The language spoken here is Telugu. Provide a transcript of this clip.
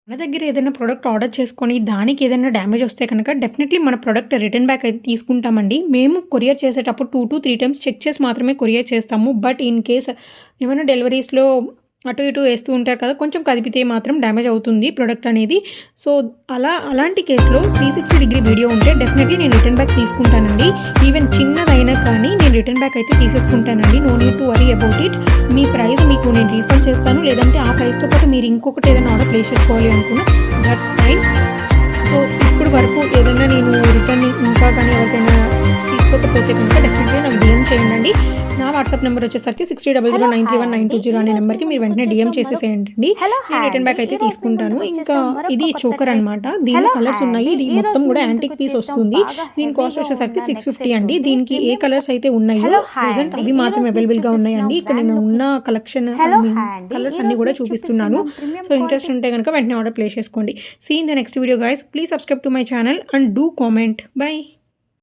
మన దగ్గర ఏదైనా ప్రొడక్ట్ ఆర్డర్ చేసుకొని దానికి ఏదైనా డ్యామేజ్ వస్తే కనుక డెఫినెట్లీ మన ప్రొడక్ట్ రిటర్న్ బ్యాక్ అయితే తీసుకుంటామండి. మేము కొరియర్ చేసేటప్పుడు 2-3 టైమ్స్ చెక్ చేసి మాత్రమే కొరియర్ చేస్తాము. బట్ ఇన్ కేస్ ఏమైనా డెలివరీస్‌లో అటు ఇటు వేస్తూ ఉంటారు కదా! కొంచెం కదిపితే మాత్రం డ్యామేజ్ అవుతుంది ప్రొడక్ట్ అనేది. సో, అలాంటి కేస్‌లో 360 డిగ్రీ వీడియో ఉంటే డెఫినెట్లీ నేను రిటర్న్ బ్యాక్ తీసుకుంటానండి. ఈవెన్ చిన్నదైనా కానీ నేను రిటర్న్ బ్యాక్ అయితే తీసేసుకుంటానండి. No need to worry about it. మీ ప్రైస్ మీకు నేను రీఫండ్ చేస్తాను. లేదంటే ఆ ప్రైస్‌తో పాటు మీరు ఇంకొకటి ఏదైనా ఆర్డర్ ప్లేస్ చేసుకోవాలి అనుకున్నా దట్స్ ఫైన్. సో, ఇప్పుడు వరకు ఏదైనా నేను రిటర్న్ ఇంకా కానీ ఎవరికైనా తీసుకోకపోతే కనుక డెఫినెట్‌గా నాకు డీఎం చేయండండి. నా వాట్సాప్ నెంబర్ వచ్చేసరికి హలో! హాయ్ అండి. 6000930920 అనే ఈరోజు నెంబర్‌కి మేము మీరు వెంటనే డీఎం ముందుకొచ్చేసాం చేసేసేయండండి. హలో! నేను హాయ్ రిటర్న్ అండి. బ్యాక్ అయితే ఈరోజు మేము తీసుకుంటాను. ఇంకా ముందుకొచ్చేసాం మరొక ఇది కొత్త చోకర్ ట్రెండ్. అనమాట. దీనిలో హలో! కలర్స్ హాయ్ ఉన్నాయి. అండి. ఇది ఈరోజు మొత్తం మేము కూడా యాంటిక్ పీస్ ముందుకొచ్చేసాం వస్తుంది. బాగా దీని కాస్ట్ హెవీగా వచ్చేసరికి ఉన్న నెక్ 650 సెట్ అండి. ఉంది. దీనికి ఏ ప్రీమియం కలర్స్ అయితే ఉన్నాయో హలో! హాయ్ ప్రెజెంట్ అండి. అవి మాత్రమే ఈరోజు మీకు అవైలబుల్‌గా చూపిస్తున్నాం ఉన్నాయండి. ఇక్కడ బ్రాండ్ నేను ఉన్న లుకింగ్ కలెక్షన్ హలో! హాయ్ అండి. కలర్స్ అన్నీ ఈరోజు కూడా మీకు చూపిస్తున్నాను. చూపిస్తున్నాం ప్రీమియం సో, ఇంట్రెస్ట్ క్వాలిటీ ఉంటే గనుక వెంటనే ఆర్డర్ ప్లేస్ చేసుకోండి. See in the next video guys. Please subscribe to my channel and do comment. By.